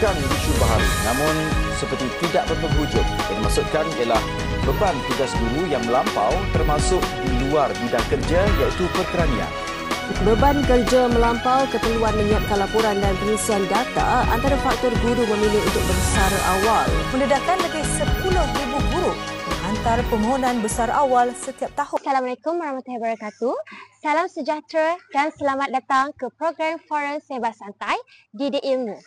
menyuarakan isu baharu namun seperti tidak berpenghujung. Yang dimaksudkan ialah beban tugas guru yang melampau termasuk di luar bidang kerja iaitu perkeranian. Beban kerja melampau, keperluan menyiapkan laporan dan pengisian data antara faktor guru memilih untuk bersara awal. Mendedahkan lebih 10,000 guru menghantar permohonan bersara awal setiap tahun. Assalamualaikum warahmatullahi wabarakatuh. Salam sejahtera dan selamat datang ke program Forum Sembang Santai Didik Ilmu.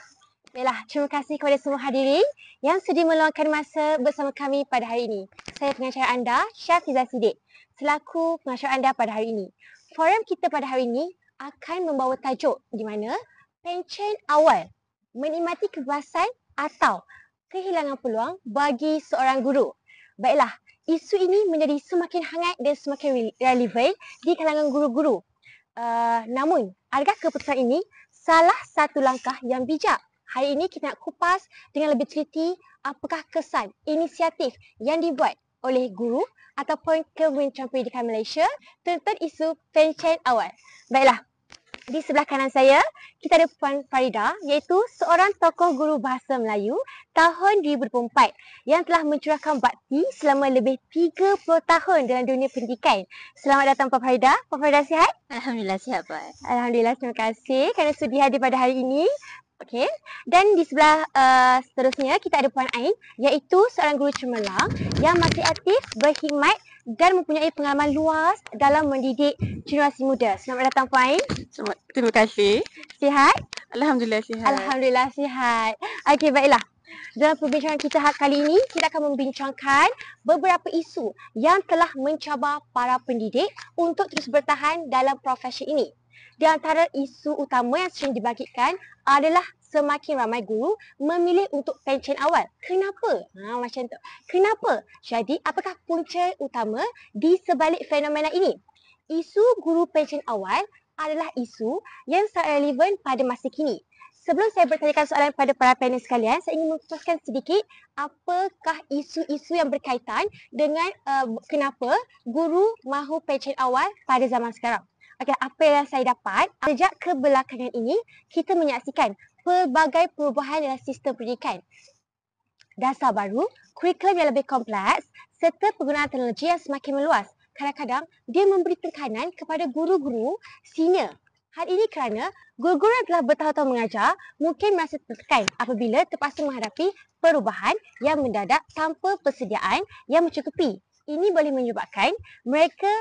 Baiklah, terima kasih kepada semua hadirin yang sudi meluangkan masa bersama kami pada hari ini. Saya pengacara anda, Syafiza Siddiq, selaku pengacara anda pada hari ini. Forum kita pada hari ini akan membawa tajuk di mana pencen awal, menikmati kebebasan atau kehilangan peluang bagi seorang guru. Baiklah, isu ini menjadi semakin hangat dan semakin relevan di kalangan guru-guru. Namun, adakah keputusan ini salah satu langkah yang bijak? Hari ini kita nak kupas dengan lebih teliti apakah kesan inisiatif yang dibuat oleh guru ataupun Kementerian Pendidikan Malaysia tentang isu pencen awal. Baiklah, di sebelah kanan saya, kita ada Puan Farida iaitu seorang tokoh guru bahasa Melayu tahun 2024 yang telah mencurahkan bakti selama lebih 30 tahun dalam dunia pendidikan. Selamat datang Puan Farida. Puan Farida sihat? Alhamdulillah sihat, Puan. Alhamdulillah, terima kasih kerana sudi hadir pada hari ini. Okey, dan di sebelah seterusnya kita ada Puan Ain iaitu seorang guru cemerlang yang masih aktif, berkhidmat dan mempunyai pengalaman luas dalam mendidik generasi muda. Selamat datang Puan Ain. Terima kasih. Sihat? Alhamdulillah sihat. Alhamdulillah sihat. Okey, baiklah. Dalam perbincangan kita kali ini, kita akan membincangkan beberapa isu yang telah mencabar para pendidik untuk terus bertahan dalam profesi ini. Di antara isu utama yang sering dibangkitkan adalah semakin ramai guru memilih untuk pencen awal. Kenapa? Macam tu. Kenapa? Jadi, apakah punca utama di sebalik fenomena ini? Isu guru pencen awal adalah isu yang sangat relevan pada masa kini. Sebelum saya bertanyakan soalan pada para panel sekalian, saya ingin mengupaskan sedikit apakah isu-isu yang berkaitan dengan kenapa guru mahu pencen awal pada zaman sekarang. Okey, apa yang saya dapat, sejak kebelakangan ini, kita menyaksikan pelbagai perubahan dalam sistem pendidikan. Dasar baru, kurikulum yang lebih kompleks serta penggunaan teknologi yang semakin meluas. Kadang-kadang, dia memberi tekanan kepada guru-guru senior. Hal ini kerana guru-guru yang telah bertahun-tahun mengajar mungkin merasa tertekan apabila terpaksa menghadapi perubahan yang mendadak tanpa persediaan yang mencukupi. Ini boleh menyebabkan mereka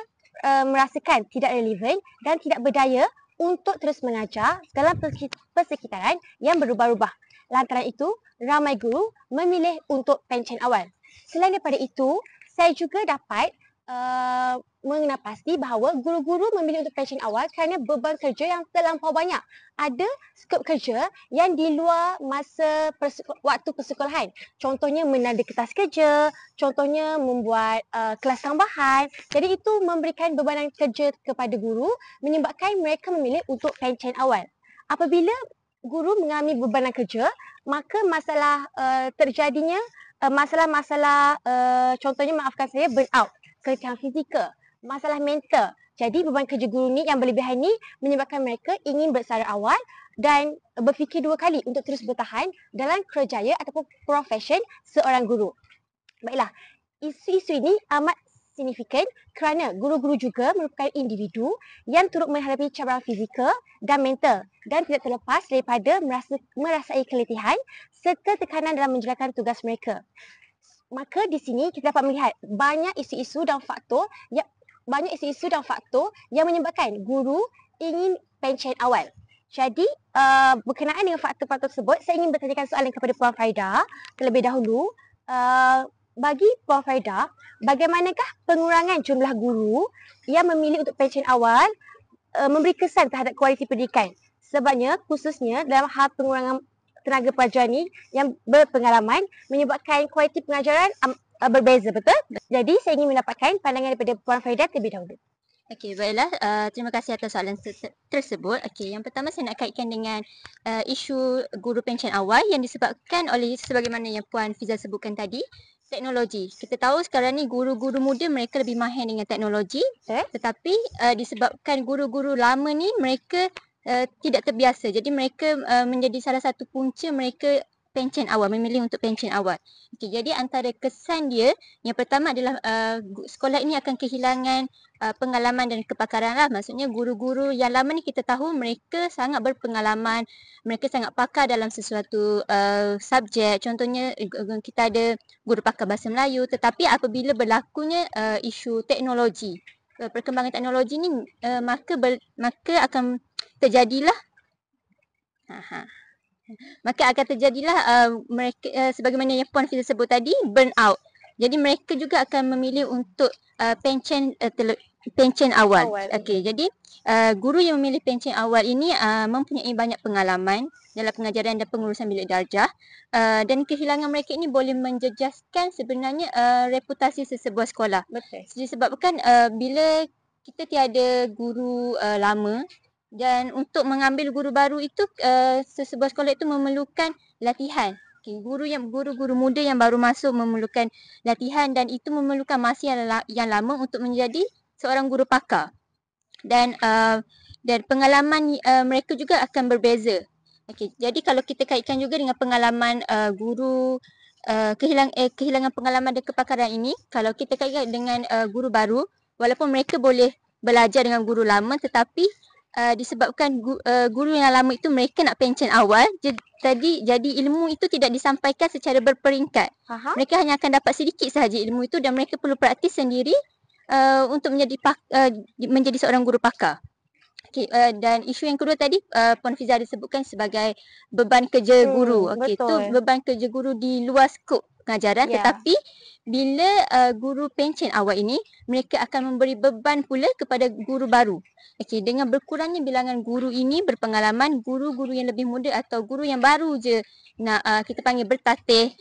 merasakan tidak relevan dan tidak berdaya untuk terus mengajar dalam persekitaran yang berubah-ubah. Lantaran itu, ramai guru memilih untuk pencen awal. Selain daripada itu, saya juga dapat mengenal pasti bahawa guru-guru memilih untuk pencen awal kerana beban kerja yang terlampau banyak. Ada skop kerja yang di luar masa waktu persekolahan. Contohnya menanda kertas kerja, contohnya membuat kelas tambahan. Jadi itu memberikan bebanan kerja kepada guru menyebabkan mereka memilih untuk pencen awal. Apabila guru mengalami bebanan kerja, maka masalah terjadinya masalah-masalah contohnya maafkan saya burnout, keletihan fizikal, masalah mental. Jadi beban kerja guru ni yang berlebihan ni menyebabkan mereka ingin bersara awal dan berfikir dua kali untuk terus bertahan dalam kerjaya ataupun profession seorang guru. Baiklah, isu-isu ini amat signifikan kerana guru-guru juga merupakan individu yang turut menghadapi cabaran fizikal dan mental dan tidak terlepas daripada merasai keletihan serta tekanan dalam menjalankan tugas mereka. Maka di sini kita dapat melihat banyak isu-isu dan faktor yang menyebabkan guru ingin pencen awal. Jadi berkenaan dengan faktor-faktor tersebut, saya ingin bertanyakan soalan kepada Puan Farida terlebih dahulu. Bagi Puan Farida, bagaimanakah pengurangan jumlah guru yang memilih untuk pencen awal memberi kesan terhadap kualiti pendidikan? Sebabnya khususnya dalam hal pengurangan tenaga pelajar ni yang berpengalaman menyebabkan kualiti pengajaran berbeza, betul? Jadi saya ingin mendapatkan pandangan daripada Puan Farida terlebih dahulu. Okey, baiklah. Terima kasih atas soalan tersebut. Okey, yang pertama saya nak kaitkan dengan isu guru pencen awal yang disebabkan oleh sebagaimana yang Puan Fiza sebutkan tadi, teknologi. Kita tahu sekarang ni guru-guru muda mereka lebih mahir dengan teknologi, tetapi disebabkan guru-guru lama ni mereka tidak terbiasa. Jadi mereka menjadi salah satu punca mereka pencen awal, memilih untuk pencen awal. Okey, jadi antara kesan dia, yang pertama adalah sekolah ini akan kehilangan pengalaman dan kepakaran lah. Maksudnya guru-guru yang lama ni kita tahu mereka sangat berpengalaman, mereka sangat pakar dalam sesuatu subjek. Contohnya kita ada guru pakar bahasa Melayu, tetapi apabila berlakunya isu teknologi, perkembangan teknologi ni, maka akan terjadilah maka akan terjadilah mereka sebagaimana yang Puan Fiza sebut tadi, burn out. Jadi mereka juga akan memilih untuk pencen awal. Okey, jadi guru yang memilih pencen awal ini mempunyai banyak pengalaman dalam pengajaran dan pengurusan bilik darjah, dan kehilangan mereka ini boleh menjejaskan sebenarnya reputasi sesebuah sekolah. Betul. Disebabkan bila kita tiada guru lama, dan untuk mengambil guru baru itu sesebuah sekolah itu memerlukan latihan. Okay, guru-guru muda yang baru masuk memerlukan latihan, dan itu memerlukan masa yang lama untuk menjadi seorang guru pakar. Dan pengalaman mereka juga akan berbeza. Okay, jadi kalau kita kaitkan juga dengan pengalaman guru kehilangan pengalaman dan kepakaran ini, kalau kita kaitkan dengan guru baru, walaupun mereka boleh belajar dengan guru lama, tetapi disebabkan guru yang lama itu mereka nak pencen awal, jadi ilmu itu tidak disampaikan secara berperingkat. Mereka hanya akan dapat sedikit sahaja ilmu itu, dan mereka perlu praktis sendiri untuk menjadi seorang guru pakar. Okay, dan isu yang kedua tadi Puan Fiza disebutkan sebagai beban kerja guru. Okay, itu beban kerja guru di luar skop pengajaran, tetapi bila guru pencen awal ini, mereka akan memberi beban pula kepada guru baru. Okey, dengan berkurangnya bilangan guru ini berpengalaman, guru-guru yang lebih muda atau guru yang baru je nak kita panggil bertatih,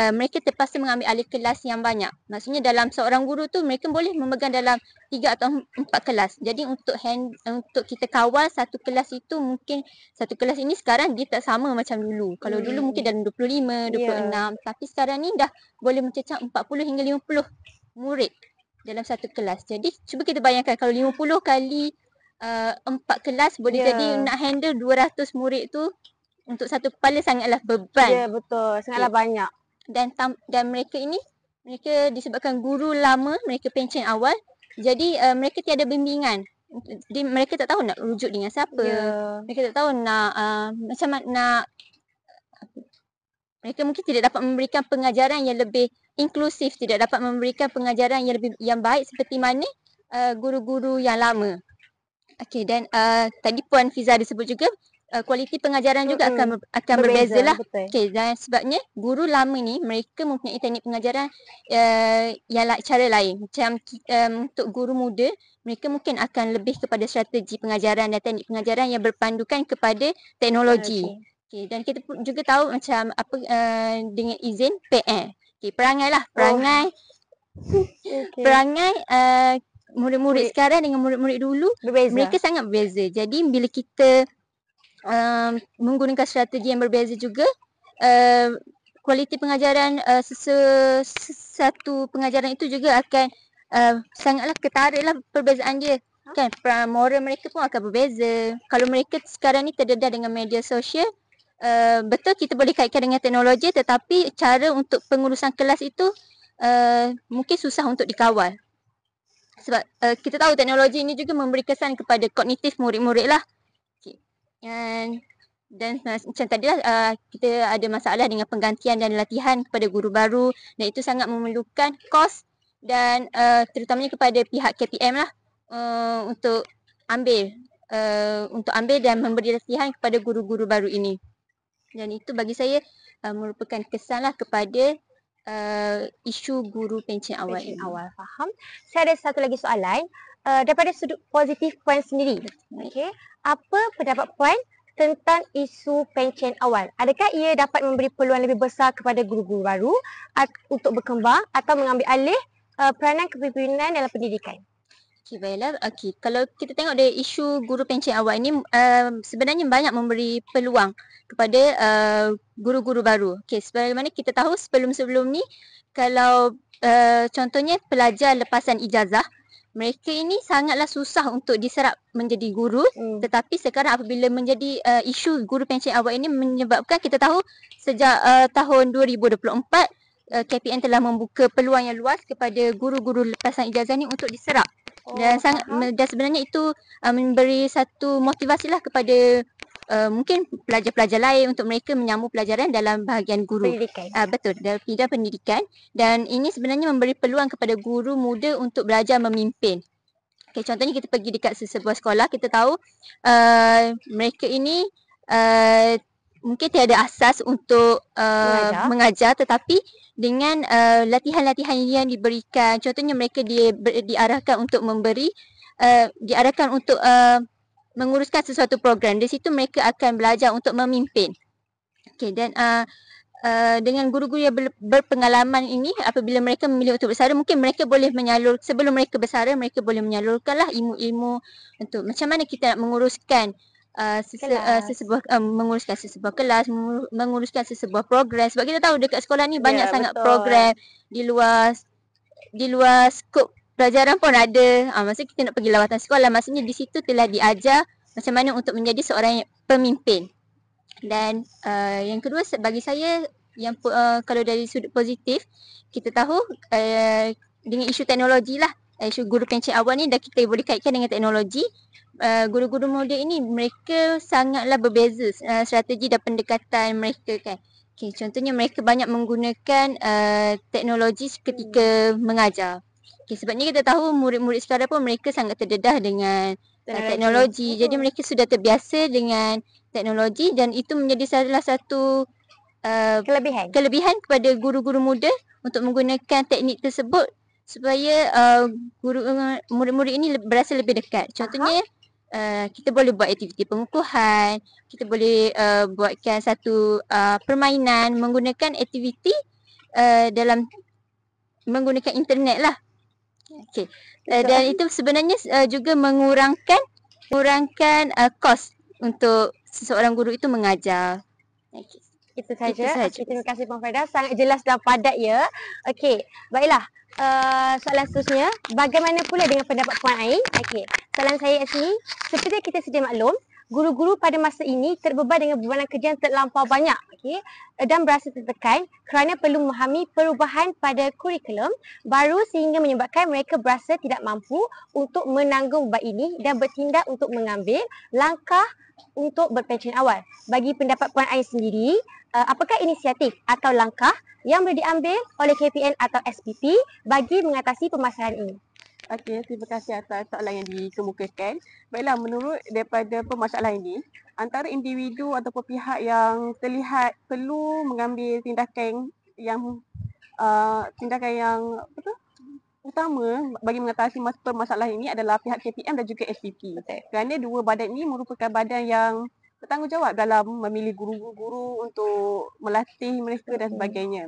mereka terpaksa mengambil alih kelas yang banyak. Maksudnya dalam seorang guru tu mereka boleh memegang dalam 3 atau 4 kelas. Jadi untuk kita kawal satu kelas itu, mungkin satu kelas ini sekarang dia tak sama macam dulu. Kalau dulu mungkin dalam 25, 26, tapi sekarang ni dah boleh mencecah 40 hingga 50 murid dalam satu kelas. Jadi cuba kita bayangkan kalau 50 kali 4 kelas boleh jadi nak handle 200 murid tu untuk satu kepala sangatlah beban. Ya, betul. Sangatlah banyak. Dan mereka disebabkan guru lama, mereka pencen awal, jadi mereka tiada bimbingan. Mereka tak tahu nak rujuk dengan siapa. Mereka tak tahu nak mereka mungkin tidak dapat memberikan pengajaran yang lebih inklusif, tidak dapat memberikan pengajaran yang baik seperti mana guru-guru yang lama. Okey, dan tadi Puan Fiza disebut juga kualiti pengajaran juga akan berbeza lah. Okey, dan sebabnya guru lama ni mereka mempunyai teknik pengajaran cara lain. Macam untuk guru muda, mereka mungkin akan lebih kepada strategi pengajaran dan teknik pengajaran yang berpandukan kepada teknologi. Okey, dan kita juga tahu macam apa dengan izin PR. Okey, perangai lah, perangai murid-murid sekarang dengan murid-murid dulu berbeza. Mereka sangat berbeza. Jadi bila kita menggunakan strategi yang berbeza juga, kualiti pengajaran satu pengajaran itu juga akan sangatlah ketariklah perbezaan dia. Kan, moral mereka pun akan berbeza. Kalau mereka sekarang ni terdedah dengan media sosial, betul kita boleh kaitkan dengan teknologi, tetapi cara untuk pengurusan kelas itu mungkin susah untuk dikawal. Sebab kita tahu teknologi ini juga memberi kesan kepada kognitif murid-murid lah. Okay. Dan macam tadi lah, kita ada masalah dengan penggantian dan latihan kepada guru baru, dan itu sangat memerlukan kos dan terutamanya kepada pihak KPM lah untuk ambil dan memberi latihan kepada guru-guru baru ini. Dan itu bagi saya merupakan kesan lah kepada isu guru pencen awal. Faham. Saya ada satu lagi soalan daripada sudut positif Puan sendiri. Okey, apa pendapat Puan tentang isu pencen awal? Adakah ia dapat memberi peluang lebih besar kepada guru-guru baru untuk berkembang atau mengambil alih peranan kepimpinan dalam pendidikan? Okey, baiklah. Okey, kalau kita tengok dari isu guru pencen awal ini, sebenarnya banyak memberi peluang kepada guru-guru baru. Okey, sebagaimana kita tahu sebelum-sebelum ni, kalau contohnya pelajar lepasan ijazah, mereka ini sangatlah susah untuk diserap menjadi guru. Tetapi sekarang apabila menjadi isu guru pencen awal ini menyebabkan kita tahu sejak tahun 2024 KPN telah membuka peluang yang luas kepada guru-guru lepasan ijazah ni untuk diserap. Dan sebenarnya itu memberi satu motivasilah kepada mungkin pelajar-pelajar lain untuk mereka menyambung pelajaran dalam bahagian guru. Pendidikan. Betul, dalam bidang pendidikan. Dan ini sebenarnya memberi peluang kepada guru muda untuk belajar memimpin. Okay, contohnya kita pergi dekat sebuah sekolah, kita tahu mereka ini mungkin tiada asas untuk mengajar, tetapi dengan latihan-latihan yang diberikan, contohnya mereka diarahkan untuk diarahkan untuk menguruskan sesuatu program. Di situ mereka akan belajar untuk memimpin. Okay, dan dengan guru-guru yang berpengalaman ini, apabila mereka memilih untuk bersara, mungkin mereka boleh sebelum mereka bersara, mereka boleh menyalurkanlah ilmu-ilmu untuk macam mana kita nak menguruskan menguruskan sesebuah kelas, menguruskan sesebuah program. Sebab kita tahu dekat sekolah ni banyak sangat program di luar skop pelajaran pun ada. Maksudnya kita nak pergi lawatan sekolah, maksudnya di situ telah diajar macam mana untuk menjadi seorang pemimpin. Dan yang kedua bagi saya, yang kalau dari sudut positif, kita tahu dengan isu teknologi lah, isu guru pencen awal ni, dah kita boleh kaitkan dengan teknologi. Guru-guru muda ini mereka sangatlah berbeza strategi dan pendekatan mereka kan. Okay, contohnya mereka banyak menggunakan teknologi ketika mengajar. Okay, sebabnya kita tahu murid-murid sekarang pun mereka sangat terdedah dengan teknologi. Jadi mereka sudah terbiasa dengan teknologi dan itu menjadi salah satu kelebihan kepada guru-guru muda untuk menggunakan teknik tersebut supaya murid-murid ini berasa lebih dekat. Contohnya kita boleh buat aktiviti pengukuhan, kita boleh buatkan satu permainan menggunakan aktiviti dalam menggunakan internet lah. Okay. Dan itu sebenarnya juga mengurangkan kos untuk seseorang guru itu mengajar. Okay. Itu saja. Okay, terima kasih Puan Farida, sangat jelas dan padat ya. Okey, baiklah. Soalan seterusnya, bagaimana pula dengan pendapat Puan Ain? Okey, soalan saya kat sini, seperti kita sedia maklum, guru-guru pada masa ini terbeban dengan bebanan kerja yang terlampau banyak, okey, dan berasa tertekan kerana perlu memahami perubahan pada kurikulum baru sehingga menyebabkan mereka berasa tidak mampu untuk menanggung beban ini dan bertindak untuk mengambil langkah untuk berpencen awal. Bagi pendapat Puan Ain sendiri, apakah inisiatif atau langkah yang boleh diambil oleh KPN atau SPP bagi mengatasi permasalahan ini? Okey, terima kasih atas soalan yang dikemukakan. Baiklah, menurut daripada permasalahan ini, antara individu ataupun pihak yang terlihat perlu mengambil tindakan yang utama bagi mengatasi permasalahan ini adalah pihak KPM dan juga SPP. Kerana dua badan ini merupakan badan yang bertanggungjawab dalam memilih guru-guru untuk melatih mereka dan sebagainya.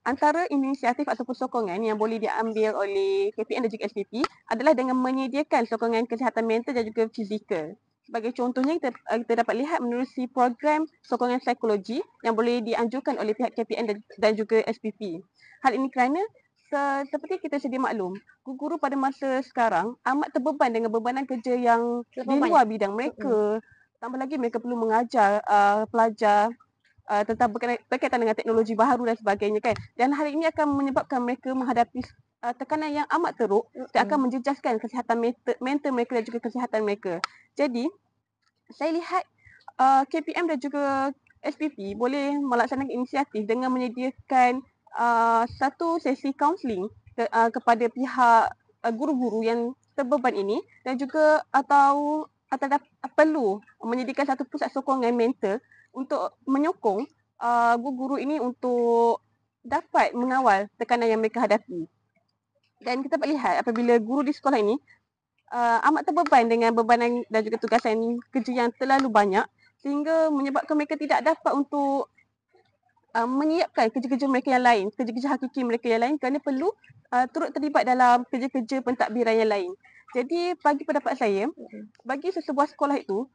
Antara inisiatif ataupun sokongan yang boleh diambil oleh KPM dan juga SPP adalah dengan menyediakan sokongan kesihatan mental dan juga fizikal. Sebagai contohnya, kita dapat lihat menerusi program sokongan psikologi yang boleh dianjurkan oleh pihak KPM dan juga SPP. Hal ini kerana seperti kita sedia maklum, guru-guru pada masa sekarang amat terbeban dengan bebanan kerja yang di luar bidang mereka. Tambah lagi mereka perlu mengajar pelajar tentang berkaitan dengan teknologi baharu dan sebagainya kan. Dan hal ini akan menyebabkan mereka menghadapi tekanan yang amat teruk dan akan menjejaskan kesihatan mental mereka dan juga kesihatan mereka. Jadi, saya lihat KPM dan juga SPP boleh melaksanakan inisiatif dengan menyediakan satu sesi kaunseling kepada pihak guru-guru yang terbeban ini dan juga atau perlu menyediakan satu pusat sokongan mental untuk menyokong guru-guru ini untuk dapat mengawal tekanan yang mereka hadapi. Dan kita dapat lihat apabila guru di sekolah ini amat terbeban dengan bebanan dan juga tugasan kerja yang terlalu banyak sehingga menyebabkan mereka tidak dapat untuk menyiapkan kerja-kerja mereka yang lain, kerja-kerja hakiki mereka yang lain kerana perlu turut terlibat dalam kerja-kerja pentadbiran yang lain. Jadi bagi pendapat saya, bagi sesebuah sekolah itu,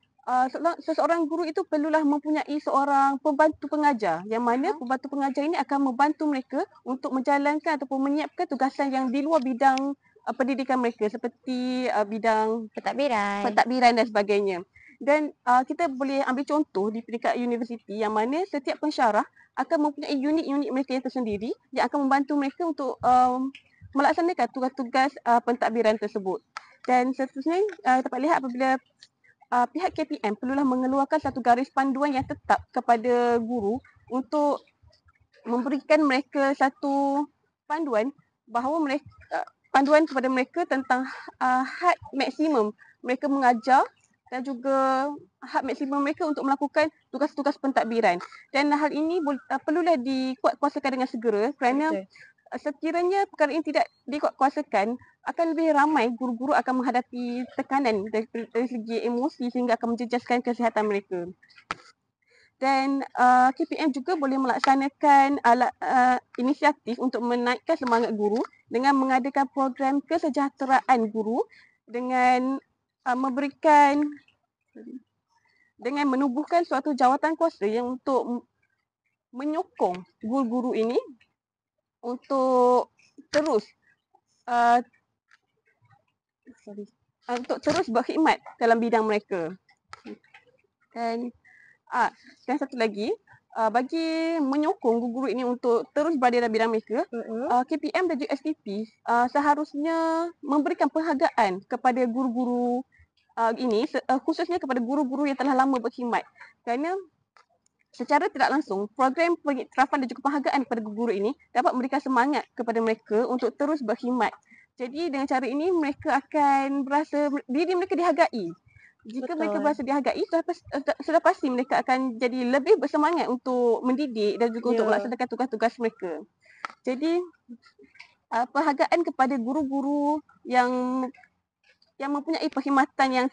seseorang guru itu perlulah mempunyai seorang pembantu pengajar yang mana pembantu pengajar ini akan membantu mereka untuk menjalankan ataupun menyiapkan tugasan yang di luar bidang pendidikan mereka seperti bidang Pentadbiran. pentadbiran dan sebagainya. Dan kita boleh ambil contoh di peringkat universiti yang mana setiap pensyarah akan mempunyai unit-unit mereka yang tersendiri yang akan membantu mereka untuk melaksanakan tugas-tugas pentadbiran tersebut. Dan seterusnya dapat lihat apabila pihak KPM perlulah mengeluarkan satu garis panduan yang tetap kepada guru untuk memberikan mereka satu panduan bahawa panduan kepada mereka tentang had maksimum mereka mengajar dan juga hak maksimum mereka untuk melakukan tugas-tugas pentadbiran. Dan hal ini perlulah dikuatkuasakan dengan segera kerana sekiranya perkara ini tidak dikuatkuasakan, akan lebih ramai guru-guru akan menghadapi tekanan dari segi emosi sehingga akan menjejaskan kesihatan mereka. Dan KPM juga boleh melaksanakan inisiatif untuk menaikkan semangat guru dengan mengadakan program kesejahteraan guru dengan dengan menubuhkan suatu jawatan kuasa yang untuk menyokong guru-guru ini untuk terus berkhidmat dalam bidang mereka. Dan satu lagi, bagi menyokong guru-guru ini untuk terus berada dalam bidang mereka, KPM dan juga SPP seharusnya memberikan penghargaan kepada guru-guru ini, khususnya kepada guru-guru yang telah lama berkhidmat. Kerana secara tidak langsung, program pengiktirafan dan juga penghargaan kepada guru-guru ini dapat memberikan semangat kepada mereka untuk terus berkhidmat. Jadi dengan cara ini mereka akan berasa diri mereka dihargai. Jika mereka berasa dihargai, sudah pasti mereka akan jadi lebih bersemangat untuk mendidik dan juga untuk melaksanakan tugas-tugas mereka. Jadi penghargaan kepada guru-guru yang mempunyai perkhidmatan yang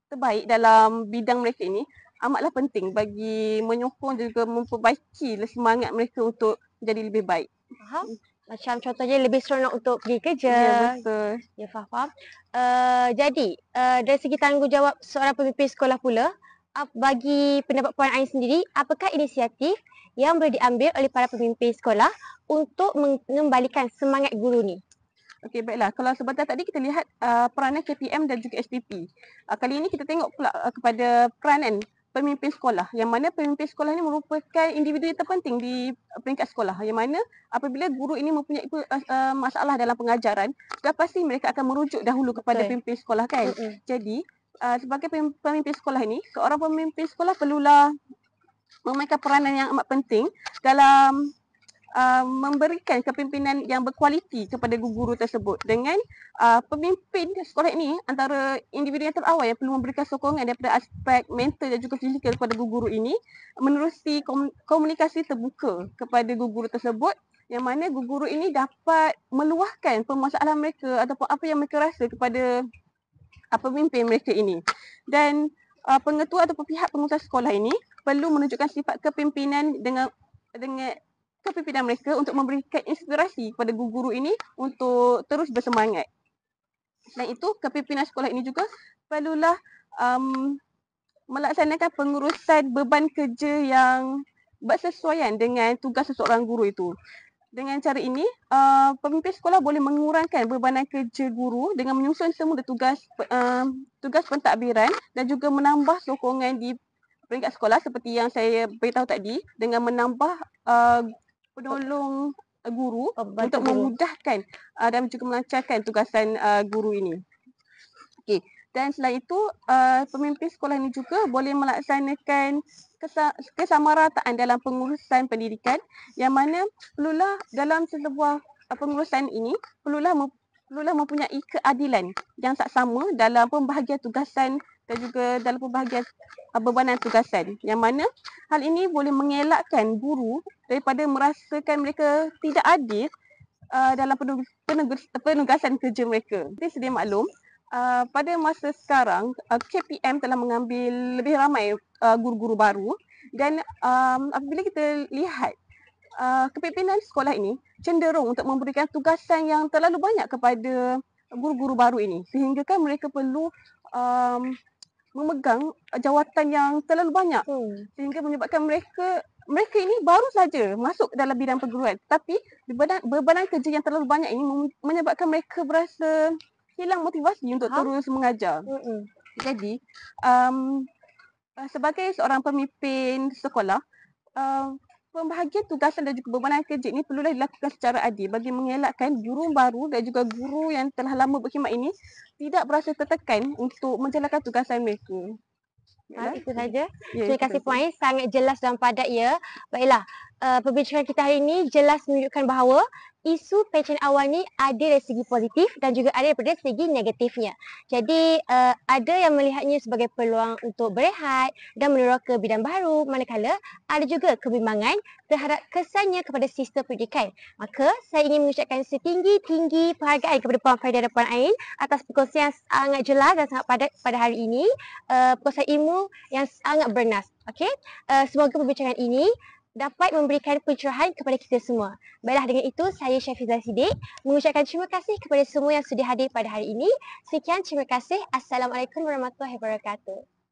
terbaik dalam bidang mereka ini amatlah penting bagi menyokong dan juga memperbaiki semangat mereka untuk menjadi lebih baik. Faham? Macam contohnya lebih seronok untuk pergi kerja. Ya, betul. Ya, faham. Jadi, dari segi tanggungjawab seorang pemimpin sekolah pula, bagi pendapat Puan Ain sendiri, apakah inisiatif yang boleh diambil oleh para pemimpin sekolah untuk mengembalikan semangat guru ni? Okey, baiklah. Kalau sebentar tadi kita lihat peranan KPM dan juga SPP. Kali ini kita tengok pula kepada peranan pemimpin sekolah, yang mana pemimpin sekolah ini merupakan individu yang terpenting di peringkat sekolah, yang mana apabila guru ini mempunyai masalah dalam pengajaran, sudah pasti mereka akan merujuk dahulu kepada pemimpin sekolah, kan? Jadi sebagai pemimpin sekolah ini, seorang pemimpin sekolah perlulah memainkan peranan yang amat penting dalam memberikan kepimpinan yang berkualiti kepada guru-guru tersebut. Dengan pemimpin sekolah ini antara individu yang terawal yang perlu memberikan sokongan daripada aspek mental dan juga fizikal kepada guru-guru ini, menerusi komunikasi terbuka kepada guru-guru tersebut, yang mana guru-guru ini dapat meluahkan permasalahan mereka ataupun apa yang mereka rasa kepada pemimpin mereka ini. Dan pengetua ataupun pihak pengurusan sekolah ini perlu menunjukkan sifat kepimpinan dengan kepimpinan mereka untuk memberikan inspirasi kepada guru-guru ini untuk terus bersemangat. Selain itu, kepimpinan sekolah ini juga perlulah melaksanakan pengurusan beban kerja yang bersesuaian dengan tugas seseorang guru itu. Dengan cara ini, pemimpin sekolah boleh mengurangkan bebanan kerja guru dengan menyusun semula tugas pentadbiran dan juga menambah sokongan di peringkat sekolah seperti yang saya beritahu tadi, dengan menambah penolong guru untuk memudahkan dan juga melancarkan tugasan guru ini. Okey. Dan selain itu, pemimpin sekolah ini juga boleh melaksanakan kesamarataan dalam pengurusan pendidikan, yang mana perlulah dalam sebuah pengurusan ini perlulah mempunyai keadilan yang saksama dalam pembahagian tugasan dan juga dalam pembahagian bebanan tugasan, yang mana hal ini boleh mengelakkan guru daripada merasakan mereka tidak adil dalam penugasan kerja mereka. Seperti sedia maklum, pada masa sekarang KPM telah mengambil lebih ramai guru-guru baru, dan apabila kita lihat kepimpinan sekolah ini cenderung untuk memberikan tugasan yang terlalu banyak kepada guru-guru baru ini, sehingga kan mereka perlu memegang jawatan yang terlalu banyak, sehingga menyebabkan mereka ini baru saja masuk dalam bidang perguruan, tapi bebanan kerja yang terlalu banyak ini menyebabkan mereka berasa hilang motivasi untuk terus mengajar. Jadi, sebagai seorang pemimpin sekolah, pembahagian tugasan dan juga bebanan kerja ini perlulah dilakukan secara adil bagi mengelakkan guru baru dan juga guru yang telah lama berkhidmat ini tidak berasa tertekan untuk menjalankan tugasan mereka. Itu saja. Ya, Terima kasih Puan Ais, sangat jelas dan padat ya. Baiklah, perbincangan kita hari ini jelas menunjukkan bahawa isu pencen awal ni ada dari segi positif dan juga ada daripada segi negatifnya. Jadi ada yang melihatnya sebagai peluang untuk berehat dan menurut ke bidang baru, manakala ada juga kebimbangan terhadap kesannya kepada sistem pendidikan. Maka saya ingin mengucapkan setinggi-tinggi penghargaan kepada Puan Farida dan Puan Ain atas perkongsian yang sangat jelas dan sangat padat pada hari ini. Perkongsian ilmu yang sangat bernas. Okey, semoga perbincangan ini dapat memberikan pencerahan kepada kita semua. Baiklah, dengan itu saya Syafizah Siddiq mengucapkan terima kasih kepada semua yang sudah hadir pada hari ini. Sekian, terima kasih. Assalamualaikum warahmatullahi wabarakatuh.